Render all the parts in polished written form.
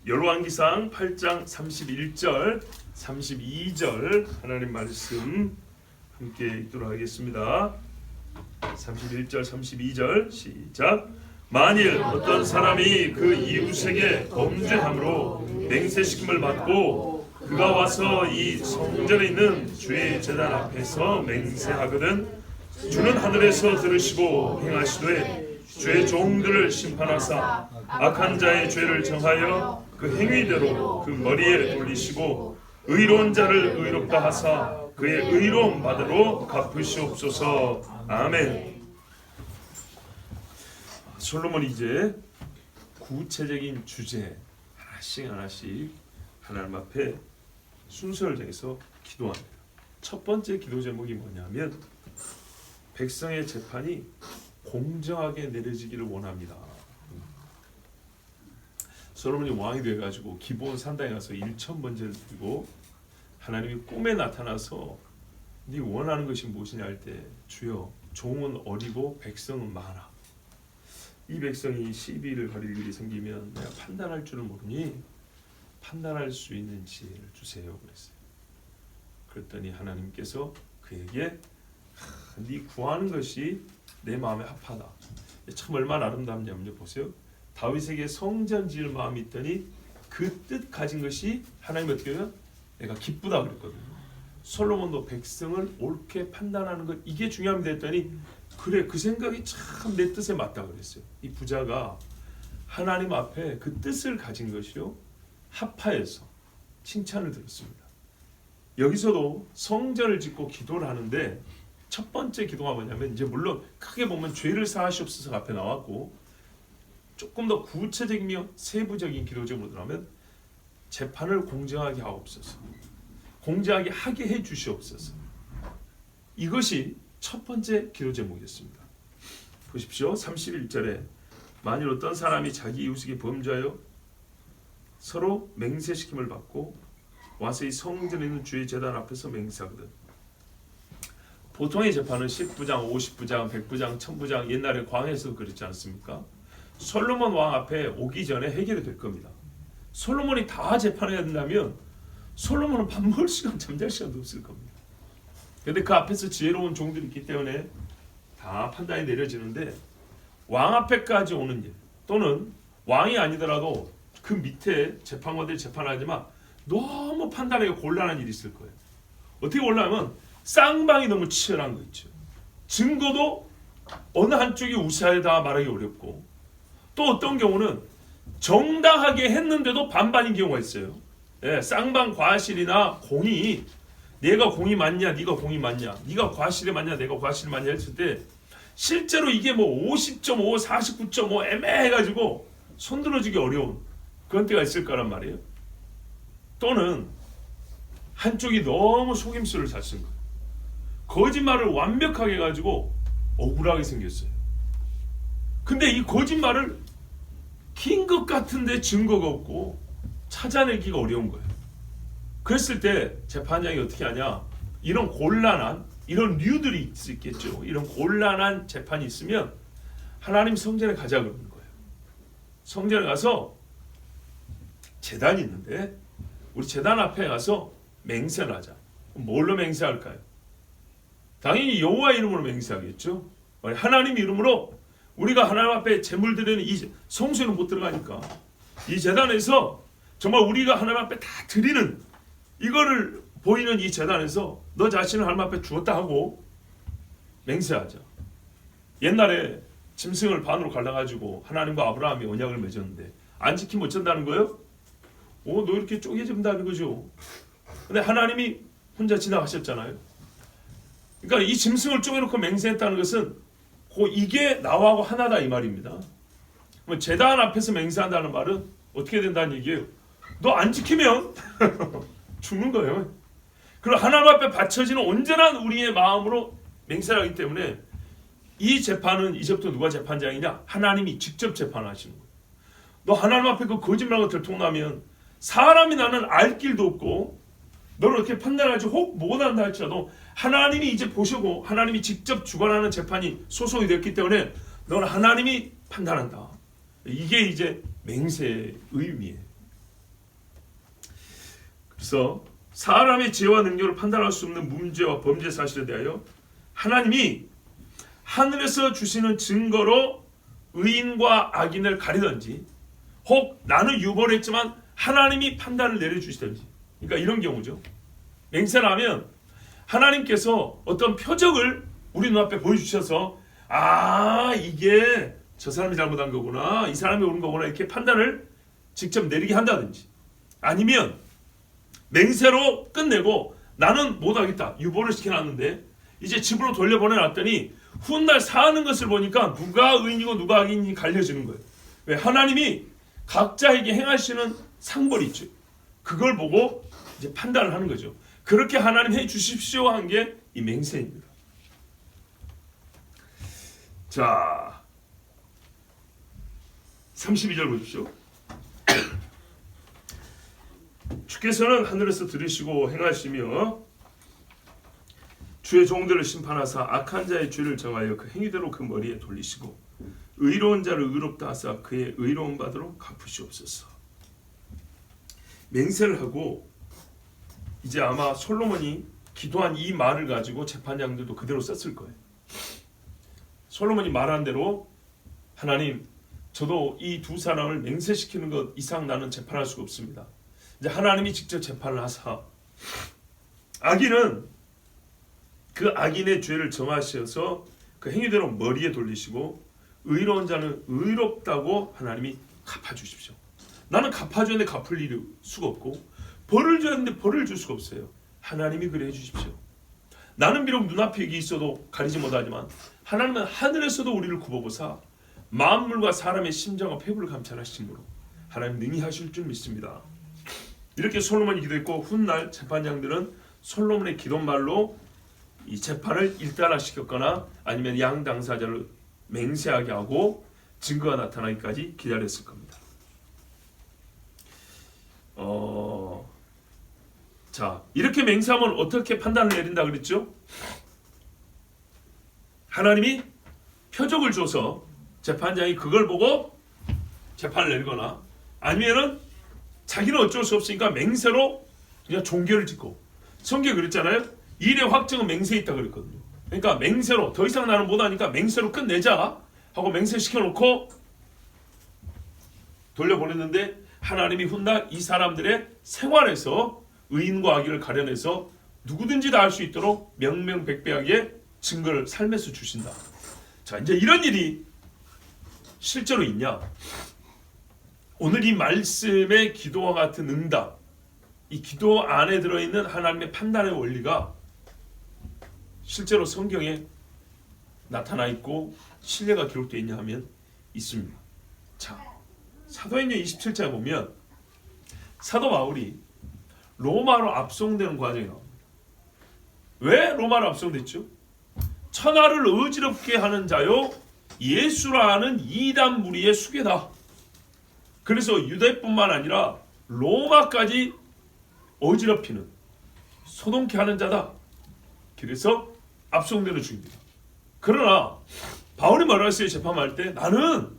열왕기상 8장 31절 32절 하나님 말씀 함께 읽도록 하겠습니다. 31절 32절 시작. 만일 어떤 사람이 그 이웃에게 범죄함으로 맹세시킴을 받고 그가 와서 이 성전에 있는 주의 제단 앞에서 맹세하거든 주는 하늘에서 들으시고 행하시되 주의 종들을 심판하사 악한 자의 죄를 정하여 그 행위대로 그 머리에 돌리시고 의로운 자를 의롭다 하사 그의 의로운 바대로 갚으시옵소서. 아멘. 솔로몬이 이제 구체적인 주제 하나씩 하나님 앞에 순서를 정해서 기도합니다. 첫 번째 기도 제목이 뭐냐면 백성의 재판이 공정하게 내려지기를 원합니다. 솔로몬이 왕이 되어가지고 기브온 산당에 가서 1,000번제를 드리고 하나님이 꿈에 나타나서 네 원하는 것이 무엇이냐 할 때 주여 종은 어리고 백성은 많아. 이 백성이 시비를 가릴 일이 생기면 내가 판단할 줄을 모르니 판단할 수 있는 지혜를 주세요 그랬어요. 그랬더니 하나님께서 그에게 네 구하는 것이 내 마음에 합하다. 참 얼마나 아름답냐면요. 보세요. 다윗에게 성전 지을 마음이 있더니 그 뜻 가진 것이 하나님 어떻게 하면 내가 기쁘다 그랬거든요. 솔로몬도 백성을 옳게 판단하는 것 이게 중요합니다 했더니 그래 그 생각이 참 내 뜻에 맞다 그랬어요. 이 부자가 하나님 앞에 그 뜻을 가진 것이요 합하여서 칭찬을 들었습니다. 여기서도 성전을 짓고 기도를 하는데 첫 번째 기도가 뭐냐면 이제 물론 크게 보면 죄를 사하시옵소서 앞에 나왔고 조금 더 구체적이며 세부적인 기도 제목으로 들어가면 재판을 공정하게 하옵소서, 공정하게 하게 해 주시옵소서. 이것이 첫 번째 기도 제목이었습니다. 보십시오. 31절에 만일 어떤 사람이 자기 이웃에게 범죄하여 서로 맹세시킴을 받고 와서 이 성전에 있는 주의 제단 앞에서 맹세하거든. 보통의 재판은 10부장, 50부장, 100부장, 1000부장 옛날에 광야에서 그랬지 않습니까? 솔로몬 왕 앞에 오기 전에 해결이 될 겁니다. 솔로몬이 다 재판해야 된다면 솔로몬은 밥 먹을 시간, 잠잘 시간도 없을 겁니다. 그런데 그 앞에서 지혜로운 종들이 있기 때문에 다 판단이 내려지는데 왕 앞에까지 오는 일 또는 왕이 아니더라도 그 밑에 재판관들이 재판하지만 너무 판단하기가 곤란한 일이 있을 거예요. 어떻게 곤란하면 쌍방이 너무 치열한 거 있죠. 증거도 어느 한쪽이 우세하다 말하기 어렵고 또 어떤 경우는 정당하게 했는데도 반반인 경우가 있어요. 예, 쌍방 과실이나 공이 내가 공이 맞냐 네가 공이 맞냐 네가 과실이 맞냐 내가 과실이 맞냐 했을 때 실제로 이게 뭐 50.5 49.5 애매해가지고 손들어주기 어려운 그런 때가 있을 거란 말이에요. 또는 한쪽이 너무 속임수를 잘 쓴 거예요. 거짓말을 완벽하게 해가지고 억울하게 생겼어요. 근데 이 거짓말을 킨 것 같은데 증거가 없고 찾아내기가 어려운 거예요. 그랬을 때 재판장이 어떻게 하냐? 이런 곤란한 이런 류들이 있겠죠. 이런 곤란한 재판이 있으면 하나님 성전에 가자 그러는 거예요. 성전에 가서 제단이 있는데 우리 제단 앞에 가서 맹세를 하자. 뭘로 맹세할까요? 당연히 여호와 이름으로 맹세하겠죠. 하나님 이름으로 우리가 하나님 앞에 제물 드리는 이 성소에는 못 들어가니까 이 제단에서 정말 우리가 하나님 앞에 다 드리는 이거를 보이는 이 제단에서 너 자신을 하나님 앞에 주었다 하고 맹세하자. 옛날에 짐승을 반으로 갈라가지고 하나님과 아브라함이 언약을 맺었는데 안 지키면 어쩐다는 거예요? 너 이렇게 쪼개진다는 거죠. 근데 하나님이 혼자 지나가셨잖아요. 그러니까 이 짐승을 쪼개놓고 맹세했다는 것은 이게 나하고 하나다 이 말입니다. 제단 앞에서 맹세한다는 말은 어떻게 된다는 얘기예요? 너 안 지키면 죽는 거예요. 그리고 하나님 앞에 바쳐지는 온전한 우리의 마음으로 맹세를 하기 때문에 이 재판은 이제부터 누가 재판장이냐? 하나님이 직접 재판하시는 거예요. 너 하나님 앞에 그 거짓말하고 들통나면 사람이 나는 알 길도 없고 너를 어떻게 판단할지 혹 못한다 할지라도 하나님이 이제 보시고 하나님이 직접 주관하는 재판이 소송이 됐기 때문에 너는 하나님이 판단한다. 이게 이제 맹세의 의미예요. 그래서 사람의 지혜와 능력을 판단할 수 없는 문제와 범죄 사실에 대하여 하나님이 하늘에서 주시는 증거로 의인과 악인을 가리든지, 혹 나는 유보를 했지만 하나님이 판단을 내려주시든지, 그러니까 이런 경우죠. 맹세를 하면 하나님께서 어떤 표적을 우리 눈앞에 보여주셔서 이게 저 사람이 잘못한 거구나, 이 사람이 옳은 거구나, 이렇게 판단을 직접 내리게 한다든지, 아니면 맹세로 끝내고 나는 못하겠다, 유보를 시켜놨는데 이제 집으로 돌려보내놨더니 훗날 사는 것을 보니까 누가 의인이고 누가 악인이 갈려지는 거예요. 왜? 하나님이 각자에게 행하시는 상벌이 있죠. 그걸 보고 이제 판단을 하는 거죠. 그렇게 하나님 해 주십시오 한 게 이 맹세입니다. 자, 32절 보십시오. 주께서는 하늘에서 들으시고 행하시며 주의 종들을 심판하사 악한 자의 죄를 정하여 그 행위대로 그 머리에 돌리시고 의로운 자를 의롭다 하사 그의 의로운 바대로 갚으시옵소서. 맹세를 하고 이제 아마 솔로몬이 기도한 이 말을 가지고 재판장들도 그대로 썼을 거예요. 솔로몬이 말한 대로 하나님, 저도 이 두 사람을 맹세시키는 것 이상 나는 재판할 수가 없습니다. 이제 하나님이 직접 재판을 하사 악인은 그 악인의 죄를 정하셔서 그 행위대로 머리에 돌리시고 의로운 자는 의롭다고 하나님이 갚아주십시오. 나는 갚아줬는데 갚을 일이 수가 없고 벌을 줬는데 벌을 줄 수가 없어요. 하나님이 그래 해주십시오. 나는 비록 눈앞에 이게 있어도 가리지 못하지만 하나님은 하늘에서도 우리를 굽어보사 만물과 사람의 심정과 폐부를 감찰하시므로 하나님 능히 하실 줄 믿습니다. 이렇게 솔로몬이 기도했고 훗날 재판장들은 솔로몬의 기도말로 이 재판을 일단화시켰거나 아니면 양 당사자를 맹세하게 하고 증거가 나타나기까지 기다렸을 겁니다. 자, 이렇게 맹세하면 어떻게 판단을 내린다 그랬죠? 하나님이 표적을 줘서 재판장이 그걸 보고 재판을 내리거나 아니면은 자기는 어쩔 수 없으니까 맹세로 그냥 종결을 짓고, 성경에 그랬잖아요. 일의 확정은 맹세에 있다 그랬거든요. 그러니까 맹세로 더 이상 나는 못하니까 맹세로 끝내자 하고 맹세시켜놓고 돌려보냈는데 하나님이 훗날 이 사람들의 생활에서 의인과 악인을 가려내서 누구든지 다 알 수 있도록 명명백백하게 증거를 삶에서 주신다. 자, 이제 이런 일이 실제로 있냐? 오늘 이 말씀의 기도와 같은 응답, 이 기도 안에 들어있는 하나님의 판단의 원리가 실제로 성경에 나타나 있고 신뢰가 기록되어 있냐 하면 있습니다. 자, 사도행전 27장에 보면 사도 바울이 로마로 압송되는 과정이 나옵니다. 왜 로마로 압송됐죠? 천하를 어지럽게 하는 자요 예수라는 이단 무리의 수괴다. 그래서 유대뿐만 아니라 로마까지 어지럽히는, 소동케 하는 자다. 그래서 압송되는 중입니다. 그러나 바울이 말했어요. 재판할 때 나는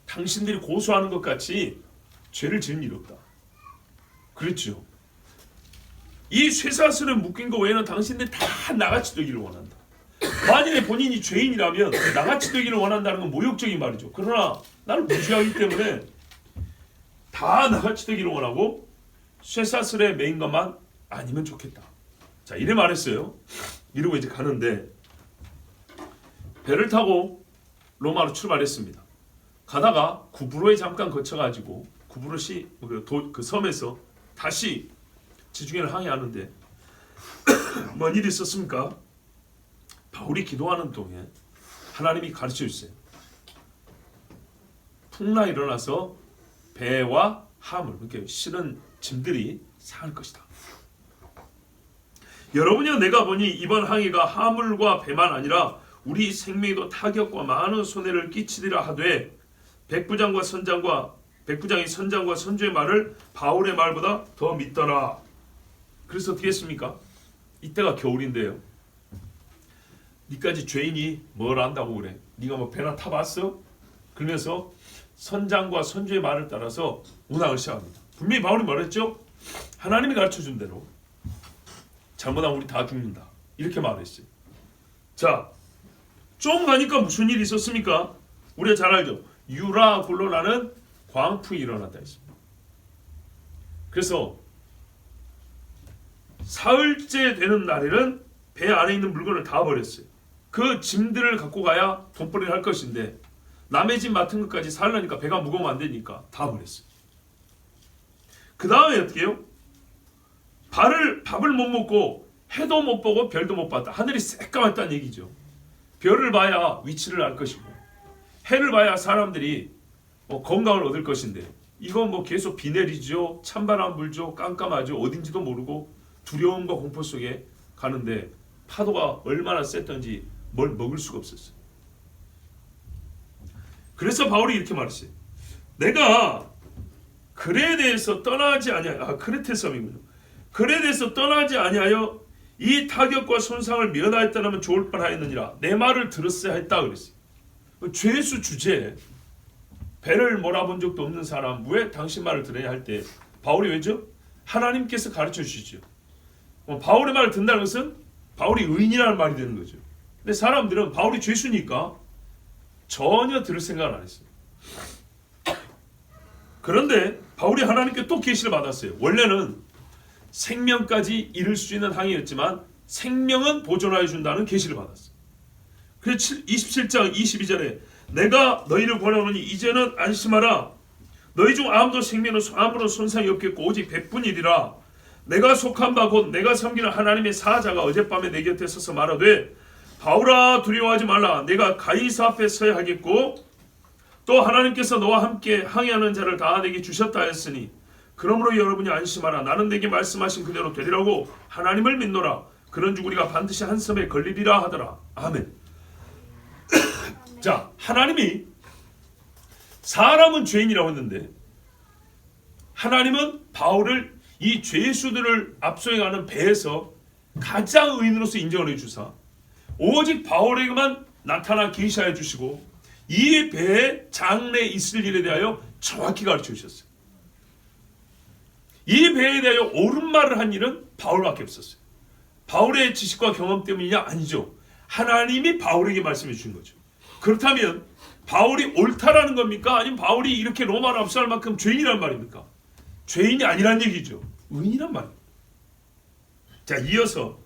당신들이 고소하는 것 같이 죄를 지은 일 없다. 그랬죠. 이 쇠사슬에 묶인 거 외에는 당신들 다 나같이 되기를 원한다. 만일에 본인이 죄인이라면 나같이 되기를 원한다는 건 모욕적인 말이죠. 그러나 나를 무시하기 때문에 다 나같이 되기를 원하고 쇠사슬에 매인 것만 아니면 좋겠다. 자, 이래 말했어요. 이러고 이제 가는데 배를 타고 로마로 출발했습니다. 가다가 구브로에 잠깐 거쳐가지고 구브로시 그 섬에서 다시 지중해를 항해하는데 뭔 일이 있었습니까? 바울이 기도하는 동안 하나님이 가르쳐 주세요. 풍랑이 일어나서 배와 화물, 그러니까 실은 짐들이 상할 것이다. 여러분이여, 내가 보니 이번 항해가 화물과 배만 아니라 우리 생명에도 타격과 많은 손해를 끼치리라 하되 백부장이 선장과 선주의 말을 바울의 말보다 더 믿더라. 그래서 어떻게 했습니까? 이때가 겨울인데요. 니까지 죄인이 뭘 안다고 그래? 네가 뭐 배나 타봤어? 그러면서 선장과 선주의 말을 따라서 운항을 시작합니다. 분명히 바울이 말했죠. 하나님이 가르쳐준 대로 잘못하면 우리 다 죽는다. 이렇게 말했어요. 자, 좀 가니까 무슨 일이 있었습니까? 우리가 잘 알죠. 유라굴로라는 광풍이 일어났다 했습니다. 그래서 사흘째 되는 날에는 배 안에 있는 물건을 다 버렸어요. 그 짐들을 갖고 가야 돈벌이를 할 것인데 남의 짐 맡은 것까지 살려니까 배가 무거우면 안 되니까 다 버렸어요. 그 다음에 어떻게 해요? 밥을 못 먹고 해도 못 보고 별도 못 봤다. 하늘이 새까맣다는 얘기죠. 별을 봐야 위치를 알 것이고 해를 봐야 사람들이 건강을 얻을 것인데 이건 계속 비 내리죠. 찬바람 불죠. 깜깜하죠. 어딘지도 모르고 두려움과 공포 속에 가는데 파도가 얼마나 셌던지 뭘 먹을 수가 없었어요. 그래서 바울이 이렇게 말했어요. 내가 그레데에서 떠나지 아니하여 크레테 섬이군요. 그레데에서 떠나지 아니하여 이 타격과 손상을 면하였다면 좋을 뻔하였느니라. 내 말을 들었어야 했다 그랬어요. 죄수 주제에 배를 몰아본 적도 없는 사람 왜 당신 말을 들어야 할 때 바울이 왜죠? 하나님께서 가르쳐 주시죠. 바울의 말을 듣는다는 것은 바울이 의인이라는 말이 되는 거죠. 근데 사람들은 바울이 죄수니까 전혀 들을 생각을 안 했어요. 그런데 바울이 하나님께 또 계시를 받았어요. 원래는 생명까지 이룰 수 있는 항이었지만 생명은 보존하여 준다는 계시를 받았어요. 그래서 27장 22절에 내가 너희를 권하노니 이제는 안심하라. 너희 중 아무도 생명은 아무런 손상이 없겠고 오직 백분이리라. 내가 속한 바 곧 내가 섬기는 하나님의 사자가 어젯밤에 내 곁에 서서 말하되 바울아 두려워하지 말라. 내가 가이사 앞에 서야 하겠고 또 하나님께서 너와 함께 항해하는 자를 다 내게 주셨다 했으니 그러므로 여러분이 안심하라. 나는 내게 말씀하신 그대로 되리라고 하나님을 믿노라. 그런즉 우리가 반드시 한 섬에 걸리리라 하더라. 아멘. 자, 하나님이 사람은 죄인이라고 했는데 하나님은 바울을 이 죄수들을 압송해가는 배에서 가장 의인으로서 인정을 해주사 오직 바울에게만 나타나 계시하여 주시고 이 배에 장래에 있을 일에 대하여 정확히 가르쳐 주셨어요. 이 배에 대하여 옳은 말을 한 일은 바울밖에 없었어요. 바울의 지식과 경험 때문이냐? 아니죠. 하나님이 바울에게 말씀해 주신 거죠. 그렇다면 바울이 옳다라는 겁니까? 아니면 바울이 이렇게 로마를 압수할 만큼 죄인이란 말입니까? 죄인이 아니란 얘기죠. 의인이란 말입니다. 자, 이어서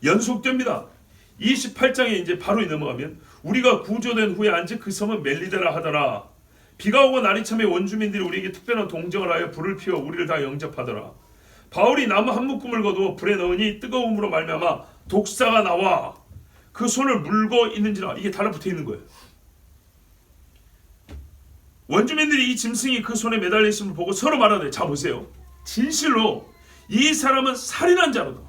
연속됩니다. 28장에 이제 바로 넘어가면 우리가 구조된 후에 앉은 그 섬은 멜리데라 하더라. 비가 오고 날이 참에 원주민들이 우리에게 특별한 동정을 하여 불을 피워 우리를 다 영접하더라. 바울이 나무 한 묶음을 거두어 불에 넣으니 뜨거움으로 말미암아 독사가 나와 그 손을 물고 있는지라. 이게 달라붙어 있는 거예요. 원주민들이 이 짐승이 그 손에 매달려 있음을 보고 서로 말하되 자 보세요. 진실로 이 사람은 살인한 자로다.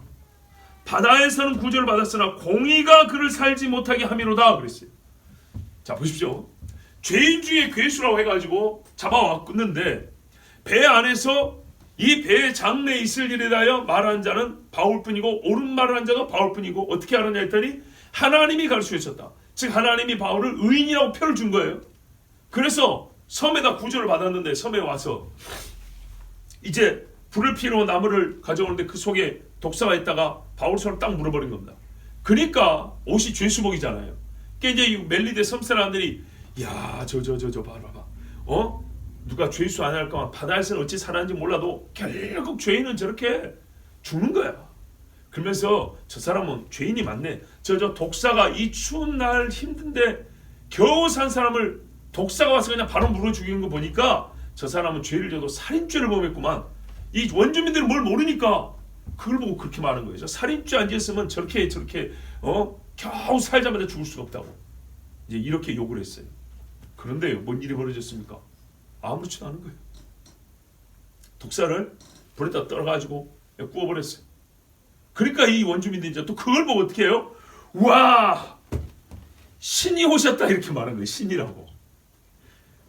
바다에서는 구조를 받았으나 공의가 그를 살지 못하게 함이로다 그랬어요. 자 보십시오. 죄인 중에 괴수라고 해가지고 잡아왔는데 배 안에서 이 배의 장래에 있을 일에 대하여 말한 자는 바울뿐이고 옳은 말을 한 자가 바울뿐이고 어떻게 알았냐 했더니 하나님이 가르쳐 주셨다. 즉 하나님이 바울을 의인이라고 표를 준 거예요. 그래서 섬에다 구조를 받았는데 섬에 와서 이제 불을 피우러 나무를 가져오는데 그 속에 독사가 있다가 바울 손을 딱 물어버린 겁니다. 그러니까 옷이 죄수복이잖아요. 그러니까 이제 멜리데 섬 사람들이 야 저 봐봐. 누가 죄수 안 할까? 바다에서는 어찌 살았는지 몰라도 결국 죄인은 저렇게 죽는 거야. 그러면서 저 사람은 죄인이 맞네. 저 독사가 이 추운 날 힘든데 겨우 산 사람을 독사가 와서 그냥 바로 물어 죽이는 거 보니까 저 사람은 죄를 져도 살인죄를 범했구만. 이 원주민들은 뭘 모르니까 그걸 보고 그렇게 말하는 거예요. 살인죄 안 지었으면 저렇게 겨우 살자마자 죽을 수가 없다고 이제 이렇게 욕을 했어요. 그런데 뭔 일이 벌어졌습니까? 아무렇지도 않은 거예요. 독사를 불에다 떨어가지고 구워버렸어요. 그러니까 이 원주민들이 이제 또 그걸 보고 어떻게 해요? 와 신이 오셨다 이렇게 말한 거예요. 신이라고.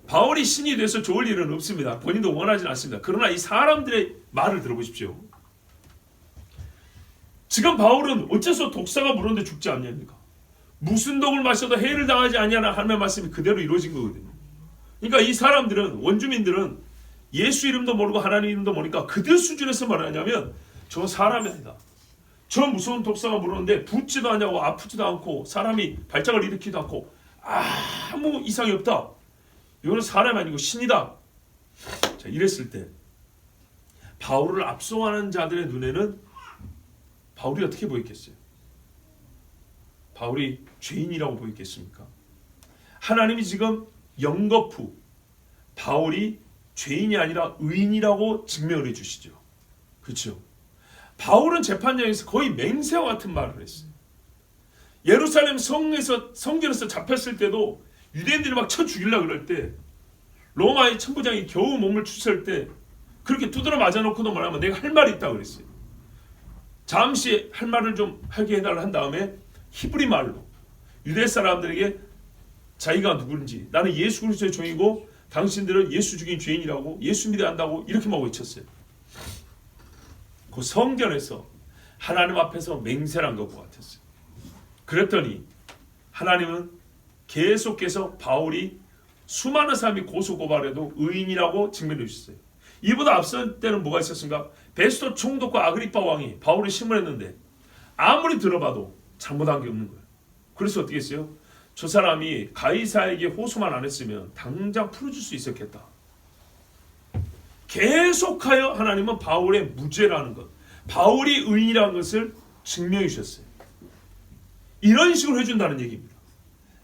바울이 신이 돼서 좋을 일은 없습니다. 본인도 원하지는 않습니다. 그러나 이 사람들의 말을 들어보십시오. 지금 바울은 어째서 독사가 물었는데 죽지 않냐니까. 무슨 독을 마셔도 해를 당하지 아니하나 하는 말씀이 그대로 이루어진 거거든요. 그러니까 이 사람들은 원주민들은 예수 이름도 모르고 하나님 이름도 모르니까 그들 수준에서 말하냐면 저 사람이 아니다. 저 무서운 독사가 물었는데 붓지도 않냐고 아프지도 않고 사람이 발작을 일으키지도 않고 아무 이상이 없다. 이거는 사람이 아니고 신이다. 자, 이랬을 때 바울을 압송하는 자들의 눈에는 바울이 어떻게 보였겠어요? 바울이 죄인이라고 보였겠습니까? 하나님이 지금 영거푸 바울이 죄인이 아니라 의인이라고 증명을 해주시죠. 그렇죠? 바울은 재판장에서 거의 맹세와 같은 말을 했어요. 예루살렘 성전에서 잡혔을 때도 유대인들이 막 쳐 죽이려고 그럴 때 로마의 천부장이 겨우 몸을 추스를 때 그렇게 두드러 맞아놓고도 말하면 내가 할 말이 있다고 그랬어요. 잠시 할 말을 좀 하게 해달라 한 다음에 히브리 말로 유대 사람들에게 자기가 누구인지 나는 예수 그리스도의 종이고 당신들은 예수 죽인 죄인이라고 예수 믿어야 한다고 이렇게만 외쳤어요. 그 성전에서 하나님 앞에서 맹세를 한 것과 같았어요. 그랬더니 하나님은 계속해서 바울이 수많은 사람이 고소고발해도 의인이라고 증명해 주셨어요. 이보다 앞선 때는 뭐가 있었습니까? 베스토 총독과 아그리파 왕이 바울을 신문했는데 아무리 들어봐도 잘못한 게 없는 거예요. 그래서 어떻게 했어요? 저 사람이 가이사에게 호소만 안 했으면 당장 풀어줄 수 있었겠다. 계속하여 하나님은 바울의 무죄라는 것, 바울이 의인이라는 것을 증명해 주셨어요. 이런 식으로 해준다는 얘기입니다.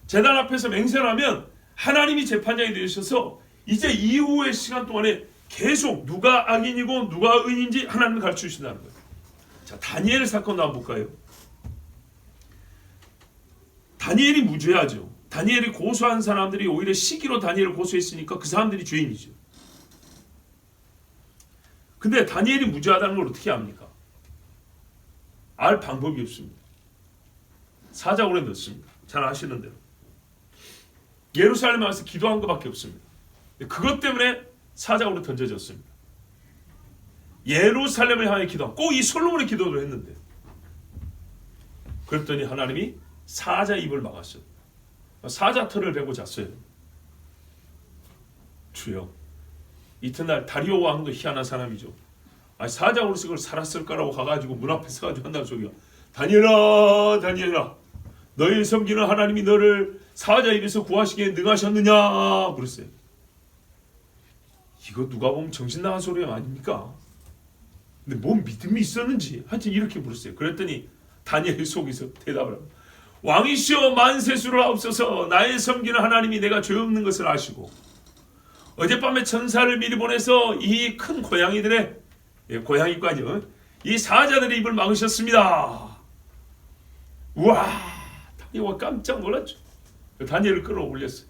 제단 앞에서 맹세를 하면 하나님이 재판장이 되셔서 이제 이후의 시간 동안에 계속 누가 악인이고 누가 의인인지 하나님을 가르쳐 주신다는 거예요. 자, 다니엘 사건도 한번 볼까요? 다니엘이 무죄하죠. 다니엘이 고소한 사람들이 오히려 시기로 다니엘을 고소했으니까 그 사람들이 죄인이죠. 근데 다니엘이 무죄하다는 걸 어떻게 압니까? 알 방법이 없습니다. 사자굴에 넣습니다. 잘 아시는 대로. 예루살렘에 와서 기도한 것밖에 없습니다. 그것 때문에 사자굴에 던져졌습니다. 예루살렘을 향해 기도한 꼭 이 솔로몬의 기도를 했는데 그랬더니 하나님이 사자 입을 막았어요. 사자 털을 베고 잤어요. 주여, 이튿날 다리오 왕도 희한한 사람이죠. 사자굴에서 그걸 살았을 거라고 가가지고 문 앞에 서가지고 한다는 소리가 다니엘아 다니엘아 너희 섬기는 하나님이 너를 사자 입에서 구하시기에 능하셨느냐 그랬어요. 이거 누가 보면 정신 나간 소리 아닙니까? 근데 뭔 믿음이 있었는지 하여튼 이렇게 물었어요. 그랬더니 다니엘이 속에서 대답을 합니다. 왕이시여 만세수를 하옵소서. 나의 섬기는 하나님이 내가 죄 없는 것을 아시고 어젯밤에 천사를 미리 보내서 이 큰 고양이들의 고양이까지요 이 사자들의 입을 막으셨습니다. 우와, 다니엘이 깜짝 놀랐죠. 다니엘을 끌어올렸어요.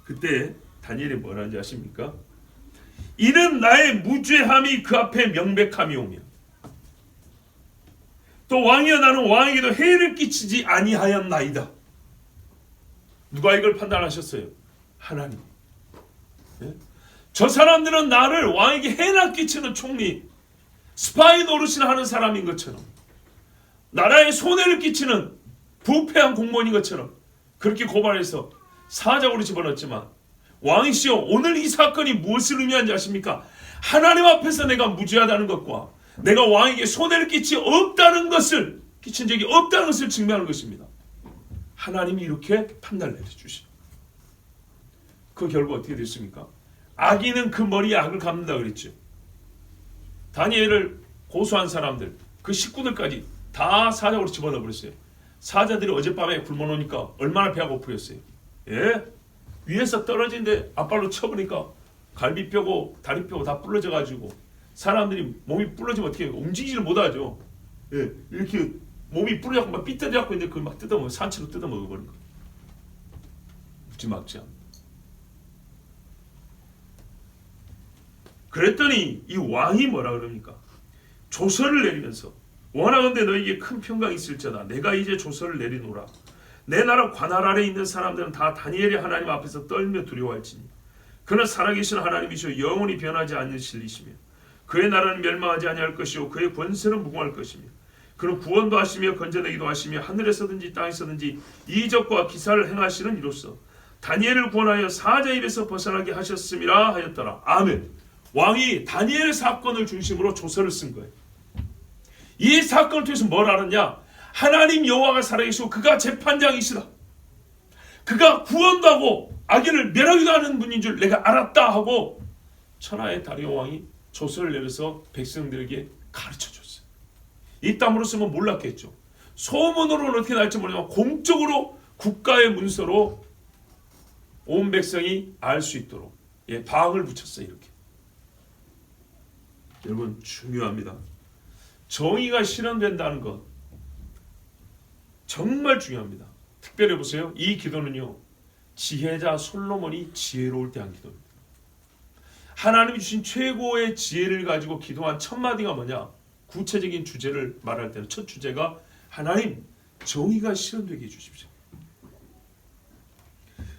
그때 다니엘이 뭐라는지 아십니까? 이는 나의 무죄함이 그 앞에 명백함이 오며 또 왕이여 나는 왕에게도 해를 끼치지 아니하였나이다. 누가 이걸 판단하셨어요? 하나님. 네? 저 사람들은 나를 왕에게 해나 끼치는 총리, 스파이 노릇을 하는 사람인 것처럼 나라에 손해를 끼치는 부패한 공무원인 것처럼 그렇게 고발해서 사자굴에 집어넣었지만 왕이시여 오늘 이 사건이 무엇을 의미하는지 아십니까? 하나님 앞에서 내가 무죄하다는 것과 내가 왕에게 손해를 끼친 적이 없다는 것을 증명하는 것입니다. 하나님이 이렇게 판단을 해주시죠. 그 결과 어떻게 됐습니까? 악인은 그 머리에 악을 갚는다 그랬죠. 다니엘을 고소한 사람들 그 식구들까지 다 사자굴에 집어넣어 버렸어요. 사자들이 어젯밤에 굶어놓으니까 얼마나 배가 고프겠어요. 예? 위에서 떨어진데 앞발로 쳐보니까 갈비뼈고 다리뼈고 다 부러져가지고 사람들이 몸이 부러지면 어떻게 해요? 움직이지를 못하죠. 예, 이렇게 몸이 부러져갖고 막 삐뚤어져갖고 있는데 그걸 막 뜯어먹어 산채로 뜯어먹어버린 거예요. 묻지막지 않고. 그랬더니 이 왕이 뭐라 그럽니까? 조서를 내리면서 원하건대 너에게 큰 평강이 있을지어다. 내가 이제 조서를 내리노라. 내 나라 관할 아래 있는 사람들은 다 다니엘이 하나님 앞에서 떨며 두려워할지니 그는 살아계신 하나님이시오 영원히 변하지 않으실 이시며 그의 나라는 멸망하지 아니할 것이요 그의 권세는 무궁할 것이며 그는 구원도 하시며 건져내기도 하시며 하늘에서든지 땅에서든지 이적과 기사를 행하시는 이로써 다니엘을 구원하여 사자의 입에서 벗어나게 하셨음이라 하였더라. 아멘. 왕이 다니엘 사건을 중심으로 조서를 쓴 거예요. 이 사건을 통해서 뭘 알았냐? 하나님 여호와가 살아계시고 그가 재판장이시다. 그가 구원도 하고 악인을 멸하기도 하는 분인 줄 내가 알았다 하고 천하의 다리오 왕이 조서를 내려서 백성들에게 가르쳐줬어요. 이 땀으로 쓰면 몰랐겠죠. 소문으로는 어떻게 날지 모르지만 공적으로 국가의 문서로 온 백성이 알 수 있도록 방을 붙였어요. 이렇게. 여러분 중요합니다. 정의가 실현된다는 것 정말 중요합니다. 특별히 보세요. 이 기도는요. 지혜자 솔로몬이 지혜로울 때 한 기도입니다. 하나님이 주신 최고의 지혜를 가지고 기도한 첫 마디가 뭐냐? 구체적인 주제를 말할 때는 첫 주제가 하나님 정의가 실현되게 해주십시오.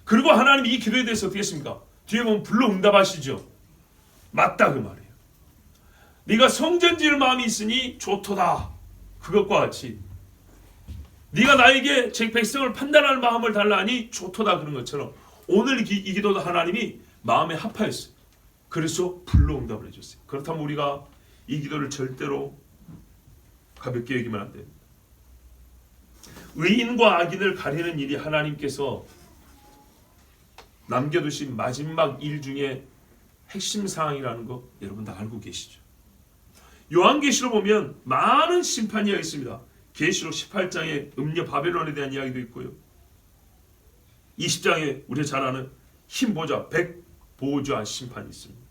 그리고 하나님이 이 기도에 대해서 어떻게 했습니까? 뒤에 보면 불러 응답하시죠. 맞다 그 말이에요. 네가 성전 지을 마음이 있으니 좋도다. 그것과 같이 네가 나에게 제 백성을 판단할 마음을 달라하니 좋도다 그런 것처럼 오늘 이 기도도 하나님이 마음에 합하였어요. 그래서 불러 응답을 해줬어요. 그렇다면 우리가 이 기도를 절대로 가볍게 여기면 안 됩니다. 의인과 악인을 가리는 일이 하나님께서 남겨두신 마지막 일 중에 핵심 사항이라는 거 여러분 다 알고 계시죠? 요한계시로 보면 많은 심판 이야기 있습니다. 계시록 18장에 음녀 바벨론에 대한 이야기도 있고요. 20장에 우리가 잘 아는 흰 보좌, 백보좌 심판이 있습니다.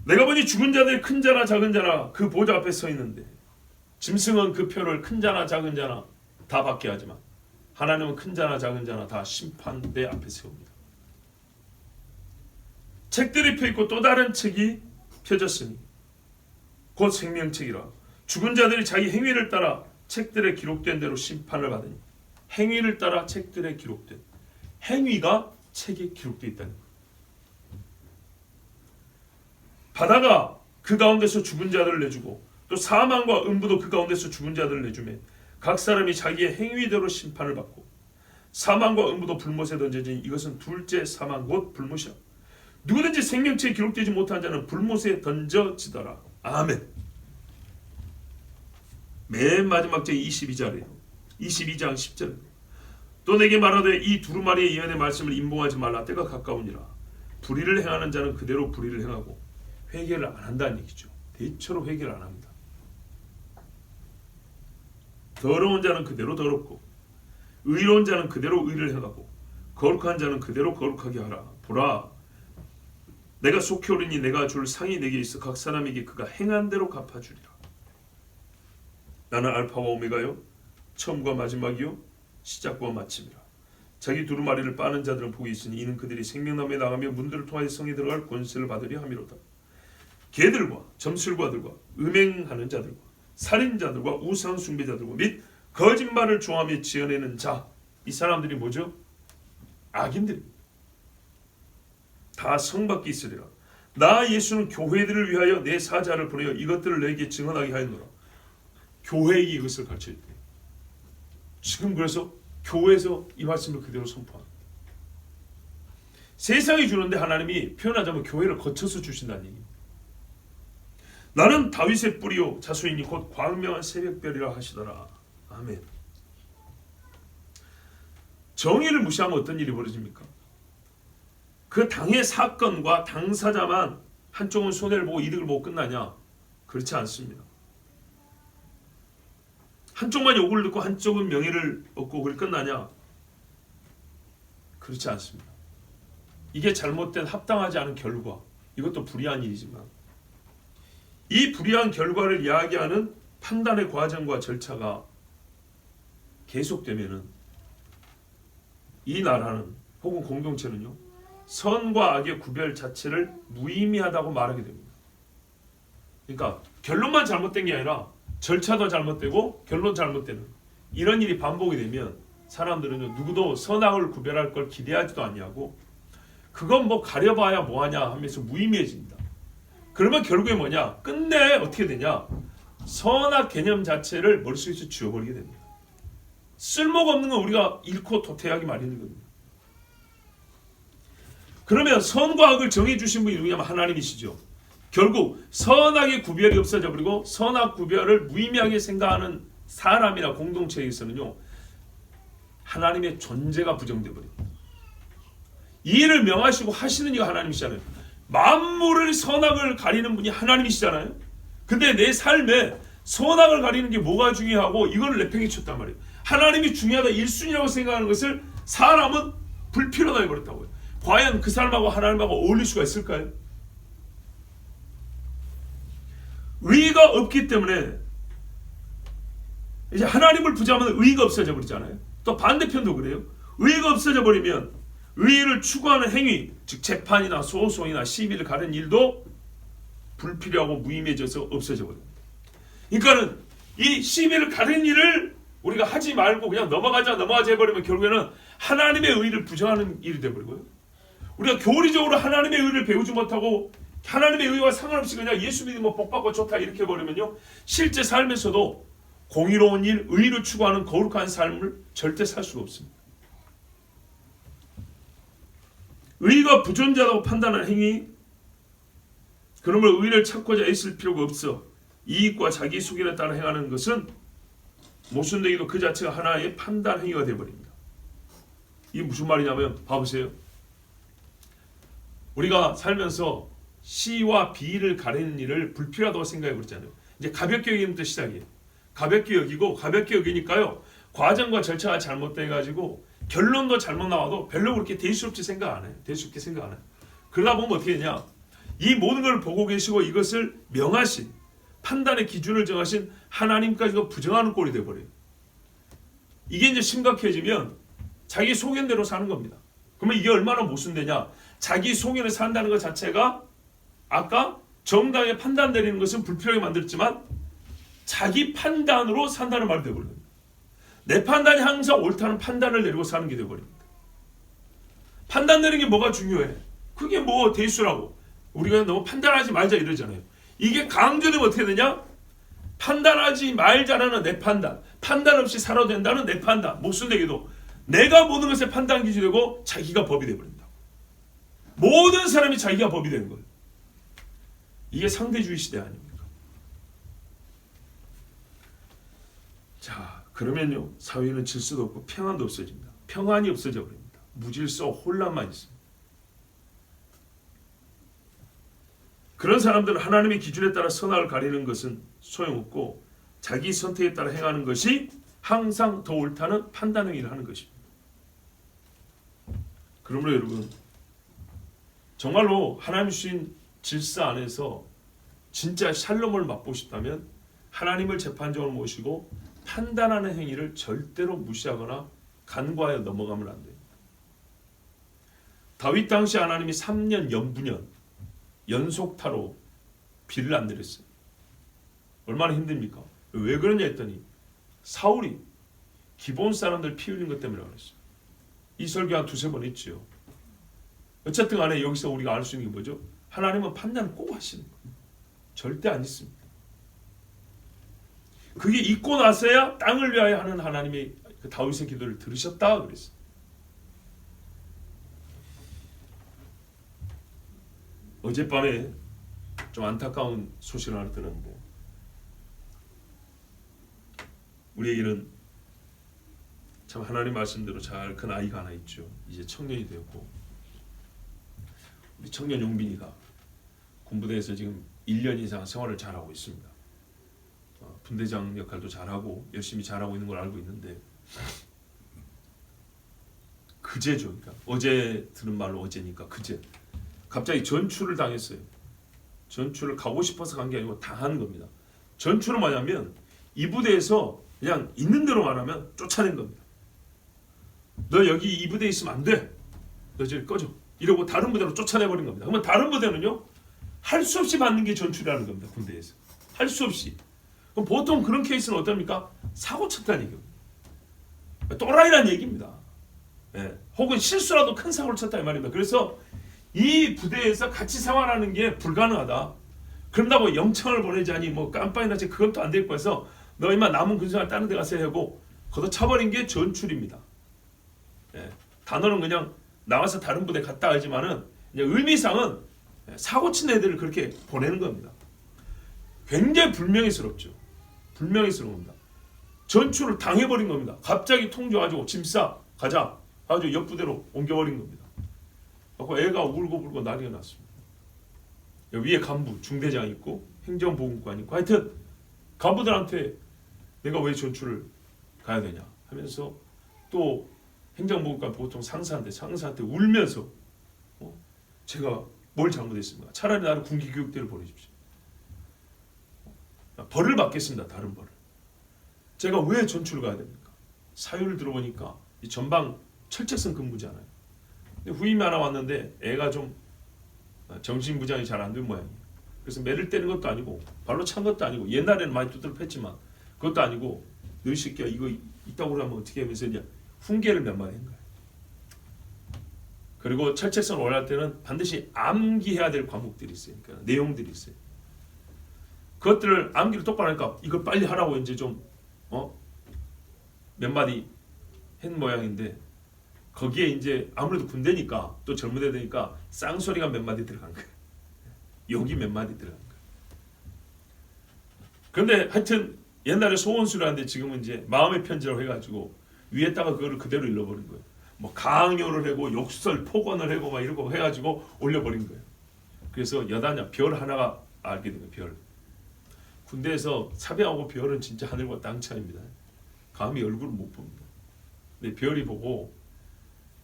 내가 보니 죽은 자들이 큰 자나 작은 자나 그 보좌 앞에 서 있는데 짐승은 그 표를 큰 자나 작은 자나 다 받게 하지만 하나님은 큰 자나 작은 자나 다 심판대 앞에 세웁니다. 책들이 펴있고 또 다른 책이 펴졌으니 곧 생명책이라 죽은 자들이 자기 행위를 따라 책들에 기록된 대로 심판을 받으니 행위를 따라 책들에 기록된 행위가 책에 기록되어 있다는 거예요. 바다가 그 가운데서 죽은 자들을 내주고 또 사망과 음부도 그 가운데서 죽은 자들을 내주매 각 사람이 자기의 행위대로 심판을 받고 사망과 음부도 불못에 던져지니 이것은 둘째 사망 곧 불못이야. 누구든지 생명체에 기록되지 못한 자는 불못에 던져지더라. 아멘. 맨 마지막 제 22절이에요. 22장 10절. 또 내게 말하되 이 두루마리의 예언의 말씀을 임봉하지 말라. 때가 가까우니라. 불의를 행하는 자는 그대로 불의를 행하고 회개를 안 한다는 얘기죠. 대체로 회개를 안 합니다. 더러운 자는 그대로 더럽고 의로운 자는 그대로 의를 행하고 거룩한 자는 그대로 거룩하게 하라. 보라, 내가 속히 오르니 내가 줄 상이 내게 있어 각 사람에게 그가 행한 대로 갚아주리라. 나는 알파와 오메가요 처음과 마지막이요 시작과 마침이라. 자기 두루마리를 빠는 자들은 복이 있으니 이는 그들이 생명나무에 나가며 문들을 통하여 성에 들어갈 권세를 받으려 함이로다. 개들과 점술과들과 음행하는 자들과 살인자들과 우상 숭배자들과 및 거짓말을 좋아하며 지어내는 자, 이 사람들이 뭐죠? 악인들입니다. 다 성 밖에 있으리라. 나 예수는 교회들을 위하여 내 사자를 보내어 이것들을 너에게 증언하게 하였노라. 교회에게 이것을 가르쳐야 돼요. 지금 그래서 교회에서 이 말씀을 그대로 선포합니다. 세상이 주는데 하나님이 표현하자면 교회를 거쳐서 주신다는 얘기입니다. 나는 다윗의 뿌리요 자손이니 곧 광명한 새벽별이라 하시더라. 아멘. 정의를 무시하면 어떤 일이 벌어집니까? 그 당의 사건과 당사자만 한쪽은 손해를 보고 이득을 보고 끝나냐? 그렇지 않습니다. 한쪽만 요구를 듣고 한쪽은 명예를 얻고 그걸 끝나냐? 그렇지 않습니다. 이게 잘못된 합당하지 않은 결과, 이것도 불의한 일이지만 이 불의한 결과를 이야기하는 판단의 과정과 절차가 계속되면은 이 나라는 혹은 공동체는요 선과 악의 구별 자체를 무의미하다고 말하게 됩니다. 그러니까 결론만 잘못된 게 아니라 절차도 잘못되고 결론 잘못되는 이런 일이 반복이 되면 사람들은 누구도 선악을 구별할 걸 기대하지도 않냐고 그건 뭐 가려봐야 뭐하냐 하면서 무의미해집니다. 그러면 결국에 뭐냐? 끝내 어떻게 되냐? 선악 개념 자체를 머릿속에서 지워버리게 됩니다. 쓸모가 없는 건 우리가 잃고 도태하기 마련인 겁니다. 그러면 선과 악을 정해주신 분이 누구냐면 하나님이시죠. 결국 선악의 구별이 없어져 버리고 선악 구별을 무의미하게 생각하는 사람이나 공동체에서는요, 하나님의 존재가 부정돼 버립니다. 이 일을 명하시고 하시는 이가 하나님이시잖아요. 만물을 선악을 가리는 분이 하나님이시잖아요. 근데 내 삶에 선악을 가리는 게 뭐가 중요하고 이걸 내팽개 쳤단 말이에요. 하나님이 중요하다 1순위라고 생각하는 것을 사람은 불필요하다 해버렸다고요. 과연 그 사람하고 하나님하고 어울릴 수가 있을까요? 의의가 없기 때문에 이제 하나님을 부정하면 의의가 없어져 버리잖아요. 또 반대편도 그래요. 의의가 없어져 버리면 의의를 추구하는 행위, 즉 재판이나 소송이나 시비를 가는 일도 불필요하고 무의미해져서 없어져 버립니다. 그러니까는 이 시비를 가는 일을 우리가 하지 말고 그냥 넘어가자 해버리면 결국에는 하나님의 의의를 부정하는 일이 되어버리고요. 우리가 교리적으로 하나님의 의의를 배우지 못하고 하나님의 의의와 상관없이 그냥 예수 믿으면 복받고 좋다 이렇게 해버리면요, 실제 삶에서도 공의로운 일, 의의를 추구하는 거룩한 삶을 절대 살 수가 없습니다. 의의가 부존재하다고 판단하는 행위, 그러므로 의의를 찾고자 애쓸 필요가 없어 이익과 자기 수견에 따라 행하는 것은 모순되기도 그 자체가 하나의 판단 행위가 되어버립니다. 이게 무슨 말이냐면 봐보세요. 우리가 살면서 C와 B를 가리는 일을 불필요하다고 생각해 버렸잖아요. 이제 가볍게 여기는 또 시작이에요. 가볍게 여기니까요, 과정과 절차가 잘못돼가지고 결론도 잘못 나와도 별로 그렇게 대수롭게 생각 안 해요. 그러다 보면 어떻게 되냐, 이 모든 걸 보고 계시고 이것을 명하신, 판단의 기준을 정하신 하나님까지도 부정하는 꼴이 돼버려요. 이게 이제 심각해지면 자기 소견대로 사는 겁니다. 그러면 이게 얼마나 모순되냐, 자기 소견을 산다는 것 자체가 아까 정당의 판단 내리는 것은 불필요하게 만들었지만 자기 판단으로 산다는 말이 되어버립니다. 내 판단이 항상 옳다는 판단을 내리고 사는 게 되어버립니다. 판단 내리는 게 뭐가 중요해? 그게 뭐 대수라고 우리가 너무 판단하지 말자 이러잖아요. 이게 강조되면 어떻게 되냐? 판단하지 말자라는 내 판단, 판단 없이 살아도 된다는 내 판단, 모순되게도 내가 모든 것에 판단 기준이 되고 자기가 법이 되어버린다. 모든 사람이 자기가 법이 되는 거예요. 이게 상대주의 시대 아닙니까? 자, 그러면요, 사회는 질서도 없고 평안도 없어집니다. 평안이 없어져 버립니다. 무질서, 혼란만 있습니다. 그런 사람들은 하나님의 기준에 따라 선악을 가리는 것은 소용없고 자기 선택에 따라 행하는 것이 항상 더 옳다는 판단 행위를 하는 것입니다. 그러므로 여러분, 정말로 하나님 주신 질서 안에서 진짜 샬롬을 맛보고 싶다면 하나님을 재판장으로 모시고 판단하는 행위를 절대로 무시하거나 간과하여 넘어가면 안 돼요. 다윗 당시 하나님이 3년 연부년 연속타로 비를 안 내렸어요. 얼마나 힘듭니까? 왜 그러냐 했더니 사울이 기본 사람들 피 흘린 것 때문에 그랬어요. 이 설교 한 두세 번 했죠. 어쨌든 간에 여기서 우리가 알 수 있는 게 뭐죠? 하나님은 판단을 꼭 하시는 거예요. 절대 안 있습니다. 그게 있고 나서야 땅을 위하여 하는 하나님의 그 다윗의 기도를 들으셨다 그랬어요. 어젯밤에 좀 안타까운 소식을 하나 들었는데, 우리에게는 참 하나님 말씀대로 잘 큰 아이가 하나 있죠. 이제 청년이 되었고, 우리 청년 용빈이가 군부대에서 지금 1년 이상 생활을 잘하고 있습니다. 분대장 역할도 잘하고 열심히 잘하고 있는 걸 알고 있는데, 그제죠. 그러니까 어제 들은 말로 어제니까 그제 갑자기 전출을 당했어요. 전출을 가고 싶어서 간 게 아니고 당한 겁니다. 전출은 뭐냐면 이 부대에서 그냥 있는 대로 말하면 쫓아낸 겁니다. 너 여기 이 부대에 있으면 안 돼. 너 저리 꺼져. 이러고 다른 부대로 쫓아내버린 겁니다. 그러면 다른 부대는요, 할 수 없이 받는 게 전출이라는 겁니다. 군대에서. 할 수 없이. 그럼 보통 그런 케이스는 어떻습니까? 사고 쳤다는 얘기입니다. 또라이라는 얘기입니다. 예. 혹은 실수라도 큰 사고를 쳤다 이 말입니다. 그래서 이 부대에서 같이 생활하는 게 불가능하다. 그런다고 영창을 보내자니 뭐 깜빡이 나지 그것도 안 될 거여서 너 이만 남은 군생활 다른 데 가서 하고 걷어차버린 게 전출입니다. 예, 단어는 그냥 나와서 다른 부대 갔다 하지만은 의미상은 사고친 애들을 그렇게 보내는 겁니다. 굉장히 불명예스럽죠. 불명예스러웁니다. 전출을 당해버린 겁니다. 갑자기 통조 가지고 짐 싸 가자 아주 옆부대로 옮겨버린 겁니다. 그래서 애가 울고불고 난리가 났습니다. 위에 간부 중대장 있고 행정보건관 있고 하여튼 간부들한테 내가 왜 전출을 가야 되냐 하면서 또 행정보건관 보통 상사한테 울면서 제가 뭘 잘못했습니까? 차라리 나를 군기교육대를 보내십시오. 벌을 받겠습니다. 다른 벌을. 제가 왜 전출을 가야 됩니까? 사유를 들어보니까 이 전방 철책선 근무잖아요. 근데 후임이 하나 왔는데 애가 좀 정신부장이 잘 안 된 모양이에요. 그래서 매를 때린 것도 아니고 발로 찬 것도 아니고 옛날에는 많이 두드려 팼지만 그것도 아니고 너 이 새끼야 이거 있다고 그러면 어떻게 하면서 이제 훈계를 몇 마디 한 거예요. 그리고 철책선 올라갈 때는 반드시 암기해야 될 과목들이 있어요. 그러니까 내용들이 있어요. 그것들을 암기를 똑바로 하니까 이거 빨리 하라고 이제 좀 몇 마디 한 모양인데 거기에 이제 아무래도 군대니까 또 젊은 애들이니까 쌍소리가 몇 마디 들어간 거예요. 욕이 몇 마디 들어간 거예요. 그런데 하여튼 옛날에 소원수라는데 지금은 이제 마음의 편지라고 해가지고 위에다가 그거를 그대로 일러버린 거예요. 뭐 강요를 하고 욕설 폭언을 하고 막 이러고 해가지고 올려버린 거예요. 그래서 여단야 별 하나가 알게 된 거예요. 별. 군대에서 사병하고 별은 진짜 하늘과 땅 차이입니다. 감히 얼굴을 못 봅니다. 근데 별이 보고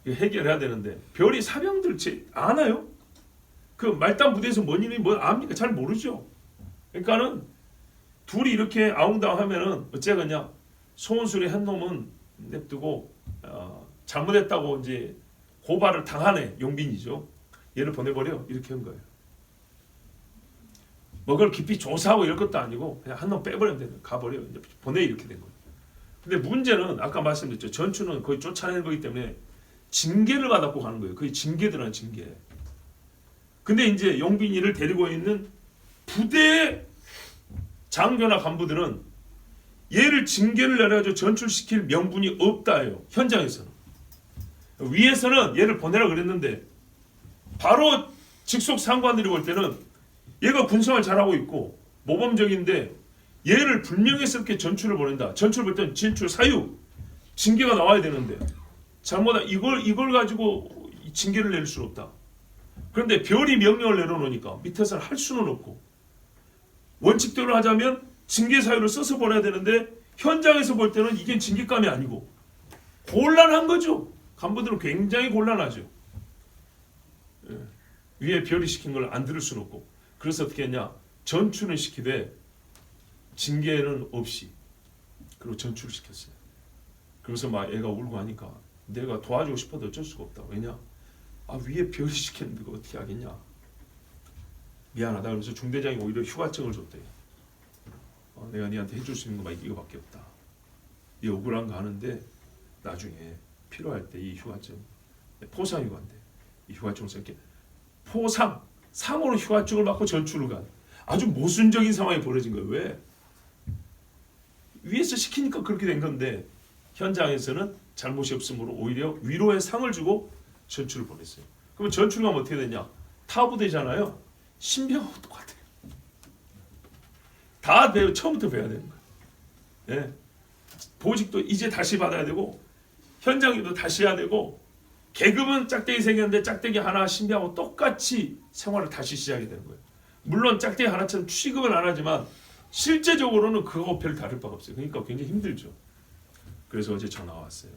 해결해야 되는데 별이 사병들 아나요? 그 말단 부대에서 뭔 일이 뭐 압니까? 잘 모르죠. 그러니까는 둘이 이렇게 아웅다웅하면은 어째겠냐? 소원술이 한 놈은 냅두고 잘못했다고 이제 고발을 당하네 용빈이죠. 얘를 보내버려 이렇게 한 거예요. 뭐 그걸 깊이 조사하고 이럴 것도 아니고 그냥 한 놈 빼버리면 되는 가버려 이제 보내 이렇게 된 거예요. 근데 문제는 아까 말씀드렸죠. 전투는 거의 쫓아내는 거기 때문에 징계를 받았고 가는 거예요. 거의 징계들은 징계. 근데 이제 용빈이를 데리고 있는 부대의 장교나 간부들은 얘를 징계를 내려가지고 전출시킬 명분이 없다예요. 현장에서는. 위에서는 얘를 보내라 그랬는데 바로 직속 상관들이 볼 때는 얘가 군생활 잘하고 있고 모범적인데 얘를 불명예스럽게 전출을 보낸다. 전출 볼 때는 진출 사유 징계가 나와야 되는데 잘못한 이걸 가지고 징계를 낼 수는 없다. 그런데 별이 명령을 내려놓으니까 밑에서는 할 수는 없고 원칙대로 하자면 징계 사유를 써서 보내야 되는데 현장에서 볼 때는 이게 징계감이 아니고 곤란한 거죠. 간부들은 굉장히 곤란하죠. 예. 위에 별이 시킨 걸 안 들을 수는 없고 그래서 어떻게 했냐 전출은 시키되 징계는 없이 그리고 전출을 시켰어요. 그래서 막 애가 울고 하니까 내가 도와주고 싶어도 어쩔 수가 없다. 왜냐 위에 별이 시켰는데 그거 어떻게 하겠냐. 미안하다. 그러면서 중대장이 오히려 휴가증을 줬대. 내가 니한테 해줄 수 있는 거 이거밖에 없다. 네 억울한 거 하는데 나중에 필요할 때 이 휴가증 포상 휴가인데 이 휴가증을 쓸게. 상으로 휴가증을 받고 전출을 간 아주 모순적인 상황이 벌어진 거예요. 왜? 위에서 시키니까 그렇게 된 건데 현장에서는 잘못이 없으므로 오히려 위로의 상을 주고 전출을 보냈어요. 그러면 전출 가면 어떻게 되냐? 타부대잖아요. 신병하고 똑같아요. 다 처음부터 배워야 되는 거예요. 예. 보직도 이제 다시 받아야 되고 현장에도 다시 해야 되고 계급은 짝대기 생겼는데 짝대기 하나 신병하고 똑같이 생활을 다시 시작이 되는 거예요. 물론 짝대기 하나처럼 취급은 안 하지만 실제적으로는 그거 별 다를 바가 없어요. 그러니까 굉장히 힘들죠. 그래서 어제 전화 왔어요.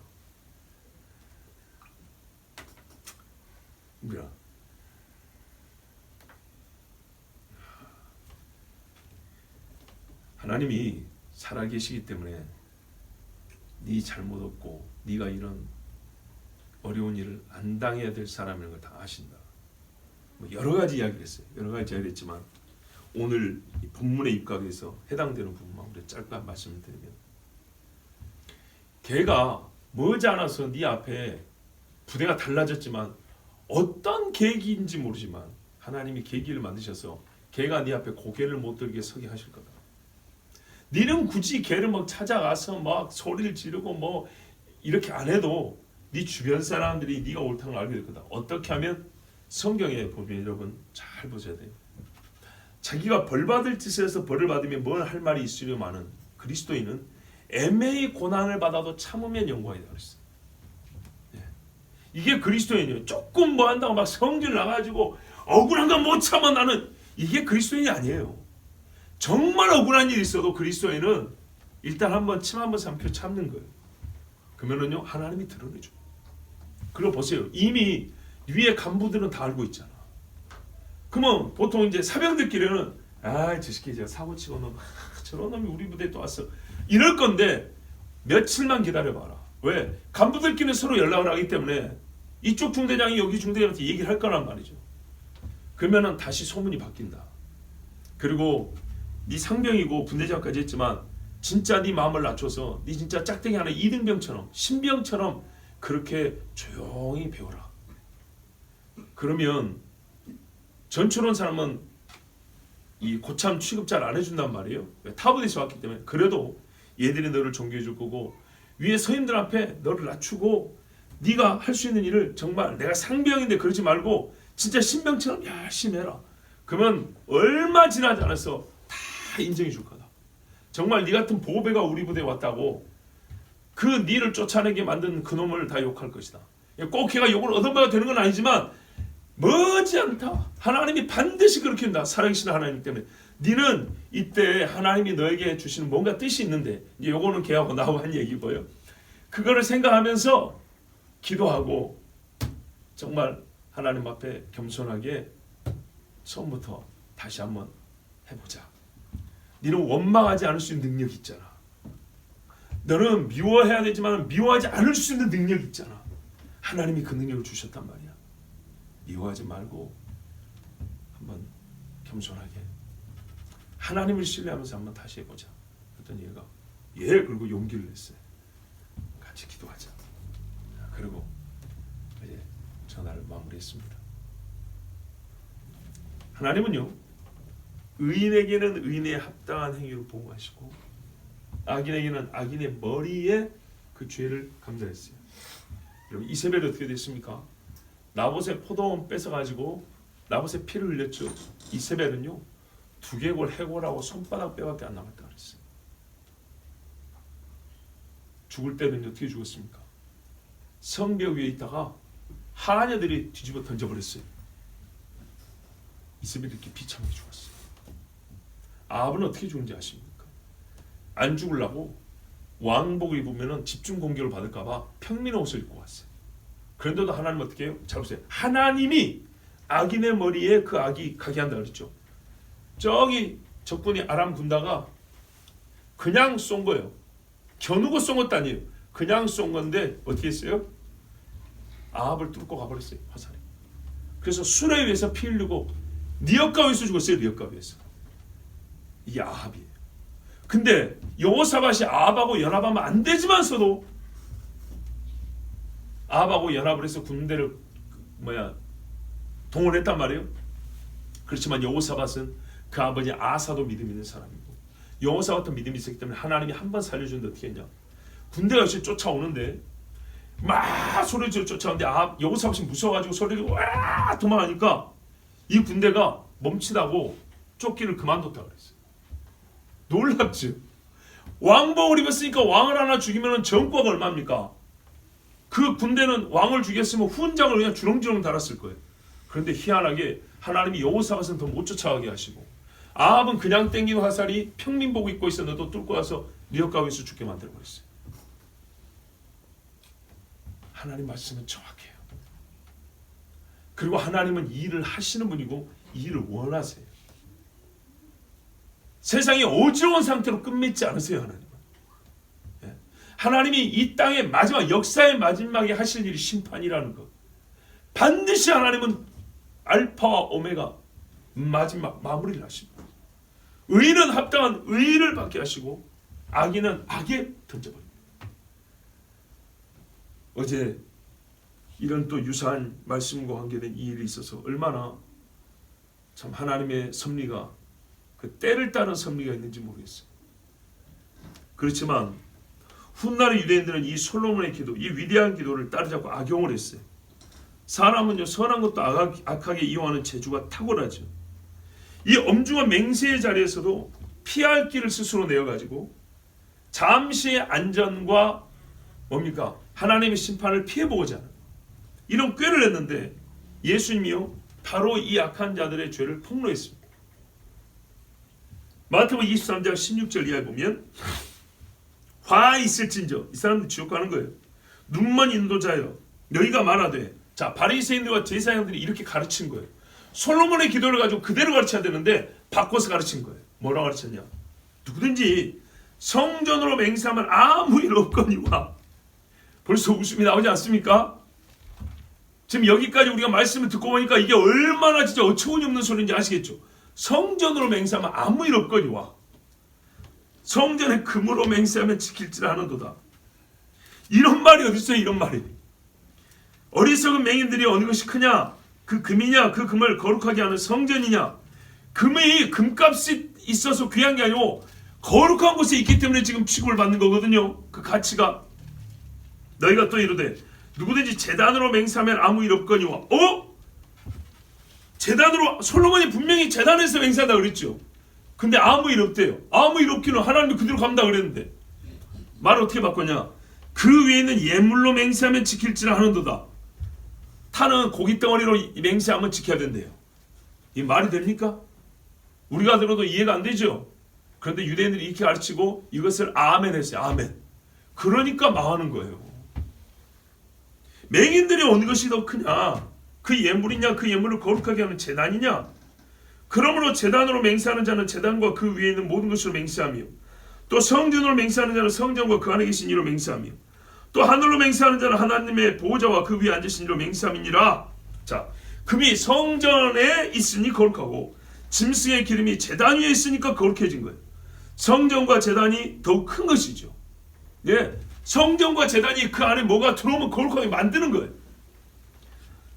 뭐야? 하나님이 살아계시기 때문에 네 잘못 없고 네가 이런 어려운 일을 안 당해야 될 사람인 걸 다 아신다. 뭐 여러 가지 이야기를 했어요. 여러 가지 이야기를 했지만 오늘 이 본문에 입각해서 해당되는 부분만 우리 짧게 말씀을 드리면 걔가 머지않아서 네 앞에 부대가 달라졌지만 어떤 계기인지 모르지만 하나님이 계기를 만드셔서 걔가 네 앞에 고개를 못 들게 서게 하실 거다. 니는 굳이 걔를 막 찾아가서 막 소리를 지르고 뭐 이렇게 안 해도 네 주변 사람들이 네가 옳다는 걸 알게 될 거다. 어떻게 하면 성경에 보면 여러분 잘 보셔야 돼요. 자기가 벌 받을 짓을 해서 벌을 받으면 뭘 할 말이 있으려마는 그리스도인은 애매히 고난을 받아도 참으면 영광이다 그랬어요. 이게 그리스도인이에요. 조금 뭐 한다고 막 성질 나가지고 억울한 거 못 참아 나는, 이게 그리스도인이 아니에요. 정말 억울한 일이 있어도 그리스도인은 일단 한번 침 한번 삼켜 참는 거예요. 그러면은요 하나님이 드러내줘. 그리고 보세요. 이미 위에 간부들은 다 알고 있잖아. 그러면 보통 이제 사병들끼리는 저 새끼 제가 사고 치고 놈 저런 놈이 우리 부대에 또 왔어 이럴 건데 며칠만 기다려봐라. 왜? 간부들끼리 서로 연락을 하기 때문에 이쪽 중대장이 여기 중대장한테 얘기를 할 거란 말이죠. 그러면은 다시 소문이 바뀐다. 그리고 네 상병이고 분대장까지 했지만 진짜 네 마음을 낮춰서 네 진짜 짝대기 하나 이등병처럼 신병처럼 그렇게 조용히 배워라. 그러면 전초론 사람은 이 고참 취급 잘 안 해준단 말이에요. 타부대에서 왔기 때문에. 그래도 얘들이 너를 존경해 줄 거고 위에 서임들 앞에 너를 낮추고 네가 할 수 있는 일을 정말 내가 상병인데 그러지 말고 진짜 신병처럼 열심히 해라. 그러면 얼마 지나지 않아서 다 인정해 줄 거다. 정말 네 같은 보배가 우리 부대에 왔다고 그 니를 쫓아내게 만든 그놈을 다 욕할 것이다. 꼭 걔가 욕을 얻어봐야 되는 건 아니지만 머지않다. 하나님이 반드시 그렇게 한다. 살아계신 하나님 때문에. 니는 이때 하나님이 너에게 주시는 뭔가 뜻이 있는데 이제 요거는 걔하고 나하고 한 얘기고요. 그거를 생각하면서 기도하고 정말 하나님 앞에 겸손하게 처음부터 다시 한번 해보자. 너는 원망하지 않을 수 있는 능력이 있잖아. 너는 미워해야 되지만 미워하지 않을 수 있는 능력이 있잖아. 하나님이 그 능력을 주셨단 말이야. 미워하지 말고 한번 겸손하게 하나님을 신뢰하면서 한번 다시 해보자. 그랬더니 얘가 그리고 용기를 냈어요. 같이 기도하자. 그리고 이제 전화를 마무리했습니다. 하나님은요 의인에게는 의인의 합당한 행위를 보호하시고 악인에게는 악인의 머리에 그 죄를 감당했어요. 여러분 이세벨이 어떻게 됐습니까? 나봇의 포도원 뺏어가지고 나봇의 피를 흘렸죠. 이세벨은요 두개골 해골하고 손바닥 뼈밖에 안 남았다 그랬어요. 죽을 때는 어떻게 죽었습니까? 성벽 위에 있다가 하녀들이 뒤집어 던져버렸어요. 이세벨이 이렇게 비참하게 죽었어요. 아합은 어떻게 죽은지 아십니까? 안 죽으려고 왕복을 입으면 집중 공격을 받을까봐 평민 옷을 입고 왔어요. 그런데도 하나님은 어떻게 해요? 잘 보세요. 하나님이 악인의 머리에 그 악이 가게 한다 그랬죠. 저기 적군이 아람 군다가 그냥 쏜 거예요. 겨누고 쏜 것도 아니에요. 그냥 쏜 건데 어떻게 했어요? 아합을 뚫고 가버렸어요. 화살이. 그래서 수레 위에서 피 흘리고 리엇가 위에서 죽었어요. 리엇가 위에서. 이게 아합이에요. 근데 여호사밧이 아합하고 연합하면 안 되지만서도 아합하고 연합을 해서 군대를 동원했단 말이에요. 그렇지만 여호사밧은 그 아버지 아사도 믿음 있는 사람이고 여호사밧도 믿음이 있었기 때문에 하나님이 한 번 살려주는데 어떻게 했냐? 군대가 역시 쫓아오는데 막 소리 지르고 쫓아오는데 여호사밧이 무서워가지고 소리 지르고 와 도망가니까 이 군대가 멈칫하고 쫓기를 그만뒀다 그랬어요. 놀랍죠? 왕복을 입었으니까 왕을 하나 죽이면 전과가 얼마입니까? 그 군대는 왕을 죽였으면 훈장을 그냥 주렁주렁 달았을 거예요. 그런데 희한하게 하나님이 여호사밧은 더 못 쫓아가게 하시고 아합은 그냥 땡긴 화살이 평민복 입고 있었는데도 뚫고 와서 리엇가위에서 죽게 만들어버렸어요. 하나님 말씀은 정확해요. 그리고 하나님은 이 일을 하시는 분이고 이 일을 원하세요. 세상이 어지러운 상태로 끝맺지 않으세요. 하나님은. 하나님이 이 땅의 마지막 역사의 마지막에 하실 일이 심판이라는 것. 반드시 하나님은 알파와 오메가 마지막 마무리를 하십니다. 의인은 합당한 의를 받게 하시고 악인은 악에 던져버립니다. 어제 이런 또 유사한 말씀과 관계된 이 일이 있어서 얼마나 참 하나님의 섭리가 그 때를 따른 섭리가 있는지 모르겠어요. 그렇지만 훗날의 유대인들은 이 솔로몬의 기도, 이 위대한 기도를 따르자고 악용을 했어요. 사람은요 선한 것도 악하게 이용하는 재주가 탁월하죠. 이 엄중한 맹세의 자리에서도 피할 길을 스스로 내어가지고 잠시의 안전과 뭡니까? 하나님의 심판을 피해보고자 하는 이런 꾀를 냈는데 예수님이요 바로 이 악한 자들의 죄를 폭로했습니다. 마태복음 23장 16절 이하에 보면 화 있을진저, 이 사람들 지옥 가는 거예요. 눈먼 인도자여 너희가 말하되, 자 바리새인들과 제사장들이 이렇게 가르친 거예요. 솔로몬의 기도를 가지고 그대로 가르쳐야 되는데 바꿔서 가르친 거예요. 뭐라고 가르쳤냐? 누구든지 성전으로 맹세하면 아무 일 없거니와. 벌써 웃음이 나오지 않습니까? 지금 여기까지 우리가 말씀을 듣고 보니까 이게 얼마나 진짜 어처구니 없는 소리인지 아시겠죠? 성전으로 맹세하면 아무 일 없거니와. 성전의 금으로 맹세하면 지킬지라 하는도다. 이런 말이 어디 있어요? 이런 말이. 어리석은 맹인들이 어느 것이 크냐? 그 금이냐? 그 금을 거룩하게 하는 성전이냐? 금이 금값이 있어서 귀한 게 아니고 거룩한 곳에 있기 때문에 지금 취급을 받는 거거든요. 그 가치가. 너희가 또 이르되 누구든지 제단으로 맹세하면 아무 일 없거니와. 제단으로, 솔로몬이 분명히 제단에서 맹세한다 그랬죠. 근데 아무 일 없대요. 아무 일 없기는 하나님도 그대로 간다 그랬는데 말을 어떻게 바꿨냐? 그 위에 있는 예물로 맹세하면 지킬지라 하는도다. 타는 고깃덩어리로 맹세하면 지켜야 된대요. 이 말이 됩니까? 우리가 들어도 이해가 안 되죠. 그런데 유대인들이 이렇게 가르치고 이것을 아멘 했어요. 아멘. 그러니까 망하는 거예요. 맹인들이 어느 것이 더 크냐? 그 예물이냐? 그 예물을 거룩하게 하는 제단이냐? 그러므로 제단으로 맹세하는 자는 제단과 그 위에 있는 모든 것으로 맹세하며, 또 성전으로 맹세하는 자는 성전과 그 안에 계신 이로 맹세하며, 또 하늘로 맹세하는 자는 하나님의 보호자와 그 위에 앉으신 이로 맹세함이니라. 자, 금이 성전에 있으니 거룩하고 짐승의 기름이 제단 위에 있으니까 거룩해진 거예요. 성전과 제단이 더욱 큰 것이죠. 예, 성전과 제단이 그 안에 뭐가 들어오면 거룩하게 만드는 거예요.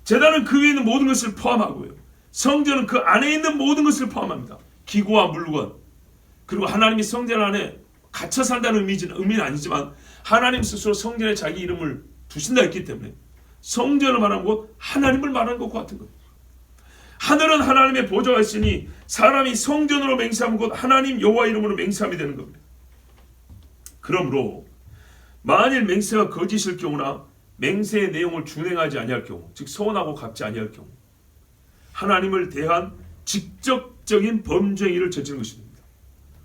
제단은 그 위에 있는 모든 것을 포함하고요. 성전은 그 안에 있는 모든 것을 포함합니다. 기구와 물건. 그리고 하나님이 성전 안에 갇혀 산다는 의미는 아니지만 하나님 스스로 성전에 자기 이름을 두신다 했기 때문에 성전을 말하는 것, 하나님을 말하는 것과 같은 것. 하늘은 하나님의 보좌가 있으니 사람이 성전으로 맹세하면 곧 하나님 여호와 이름으로 맹세함이 되는 겁니다. 그러므로 만일 맹세가 거짓일 경우나 맹세의 내용을 준행하지 아니할 경우, 즉 서원하고 갚지 아니할 경우, 하나님을 대한 직접적인 범죄행위를 저지른 것입니다.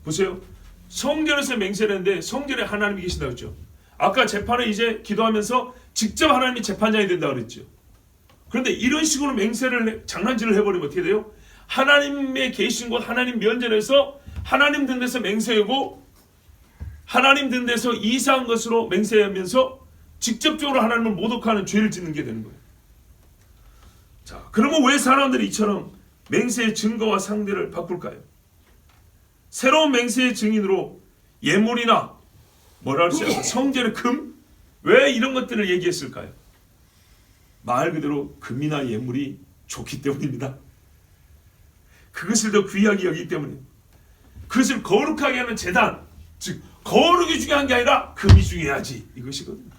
보세요. 성전에서 맹세를 했는데 성전에 하나님이 계신다고 했죠. 아까 재판에 이제 기도하면서 직접 하나님이 재판장이 된다고 그랬죠. 그런데 이런 식으로 맹세를 장난질을 해버리면 어떻게 돼요? 하나님의 계신 곳 하나님 면전에서 하나님 든 데서 맹세하고 하나님 든 데서 이상한 것으로 맹세하면서 직접적으로 하나님을 모독하는 죄를 짓는 게 되는 거예요. 자, 그러면 왜 사람들이 이처럼 맹세의 증거와 상대를 바꿀까요? 새로운 맹세의 증인으로 예물이나 뭐라 할까요? 성전의 금? 왜 이런 것들을 얘기했을까요? 말 그대로 금이나 예물이 좋기 때문입니다. 그것을 더 귀하게 여기기 때문에, 그것을 거룩하게 하는 제단, 즉 거룩이 중요한 게 아니라 금이 중요하지, 이것이거든요.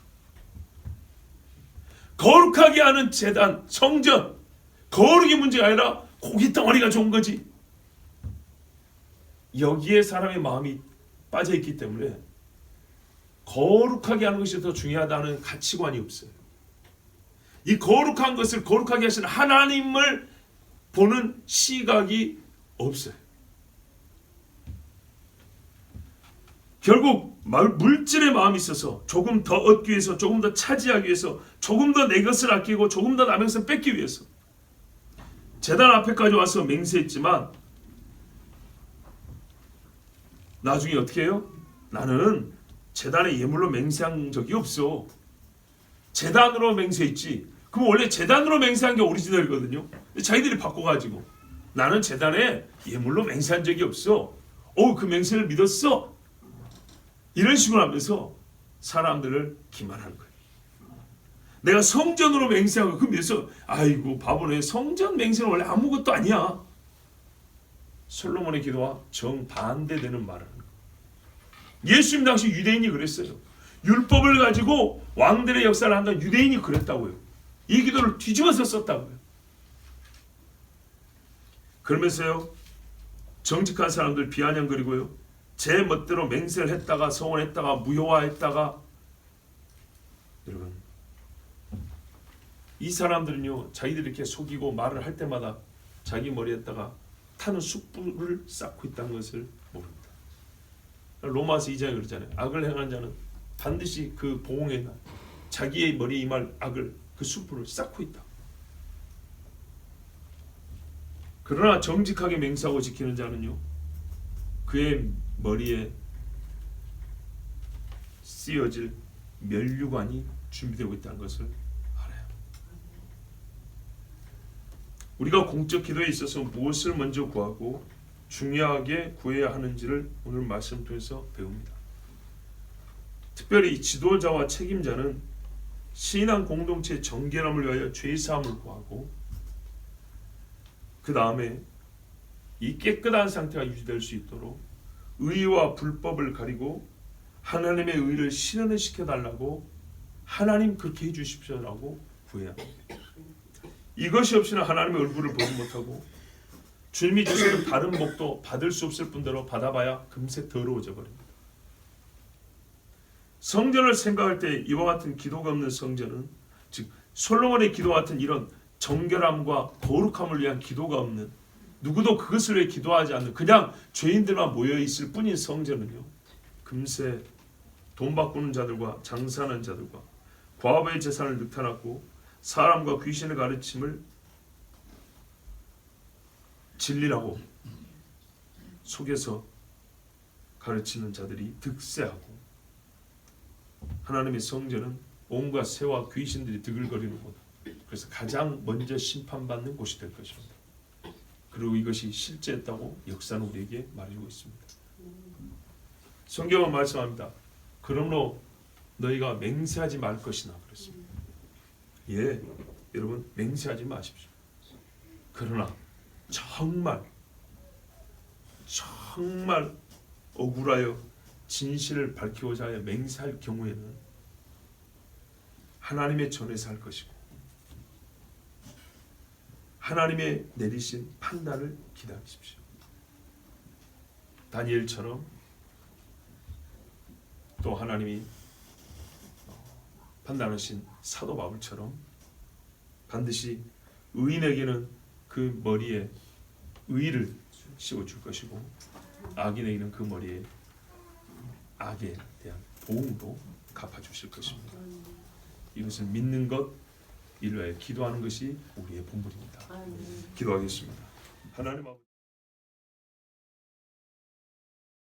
거룩하게 하는 제단, 성전, 거룩이 문제가 아니라 고깃덩어리가 좋은 거지. 여기에 사람의 마음이 빠져있기 때문에 거룩하게 하는 것이 더 중요하다는 가치관이 없어요. 이 거룩한 것을 거룩하게 하시는 하나님을 보는 시각이 없어요. 결국 물질의 마음이 있어서 조금 더 얻기 위해서, 조금 더 차지하기 위해서, 조금 더 내 것을 아끼고 조금 더 남의 것을 뺏기 위해서 제단 앞에까지 와서 맹세했지만 나중에 어떻게 해요? 나는 제단의 예물로 맹세한 적이 없어. 제단으로 맹세했지. 그럼 원래 제단으로 맹세한 게 오리지널이거든요. 자기들이 바꿔가지고 나는 제단에 예물로 맹세한 적이 없어. 그 맹세를 믿었어. 이런 식으로 하면서 사람들을 기만하는 거예요. 내가 성전으로 맹세하고 그 믿어서 아이고 바보네, 성전 맹세는 원래 아무것도 아니야. 솔로몬의 기도와 정반대되는 말을 하는 거예요. 예수님 당시 유대인이 그랬어요. 율법을 가지고 왕들의 역사를 한다는 유대인이 그랬다고요. 이 기도를 뒤집어서 썼다고요. 그러면서요, 정직한 사람들 비아냥거리고요, 제 멋대로 맹세를 했다가 서원했다가 무효화했다가, 여러분, 이 사람들은요, 자기들이 이렇게 속이고 말을 할 때마다 자기 머리에다가 타는 숯불을 쌓고 있다는 것을 모릅니다. 로마서 2장에 그러잖아요. 악을 행하는 자는 반드시 그 보응의 날 자기의 머리에 임할 악을, 그 숯불을 쌓고 있다. 그러나 정직하게 맹세하고 지키는 자는요, 그의 머리에 씌어질 면류관이 준비되고 있다는 것을 알아요. 우리가 공적 기도에 있어서 무엇을 먼저 구하고 중요하게 구해야 하는지를 오늘 말씀 통해서 배웁니다. 특별히 지도자와 책임자는 신앙 공동체의 정결함을 위하여 죄 사함을 구하고, 그 다음에 이 깨끗한 상태가 유지될 수 있도록 의와 불법을 가리고 하나님의 의를 실현을 시켜달라고, 하나님 그렇게 해주십시오라고 구해야 합니다. 이것이 없이는 하나님의 얼굴을 보지 못하고 주님이 주시는 다른 복도 받을 수 없을 뿐더러 받아봐야 금세 더러워져 버립니다. 성전을 생각할 때 이와 같은 기도가 없는 성전은, 즉 솔로몬의 기도 같은 이런 정결함과 거룩함을 위한 기도가 없는, 누구도 그것을 위해 기도하지 않는 그냥 죄인들만 모여 있을 뿐인 성전은요, 금세 돈 바꾸는 자들과 장사하는 자들과 과부의 재산을 늑탈하고 사람과 귀신의 가르침을 진리라고 속여서 가르치는 자들이 득세하고, 하나님의 성전은 온갖 새와 귀신들이 드글거리는 곳, 그래서 가장 먼저 심판받는 곳이 될 것입니다. 그리고 이것이 실제했다고 역사는 우리에게 말해주고 있습니다. 성경은 말씀합니다. 그러므로 너희가 맹세하지 말 것이나 그랬습니다. 예, 여러분 맹세하지 마십시오. 그러나 정말 억울하여 진실을 밝히고자 하여 맹세할 경우에는 하나님의 전에서 할 것이고 하나님의 내리신 판단을 기다리십시오. 다니엘처럼, 또 하나님이 판단하신 사도 바울처럼 반드시 의인에게는 그 머리에 의를 씌워줄 것이고 악인에게는 그 머리에 악에 대한 보응도 갚아주실 것입니다. 이것을 믿는 것, 이를 위해 기도하는 것이 우리의 본분입니다. 기도하겠습니다. 하나님 아버지,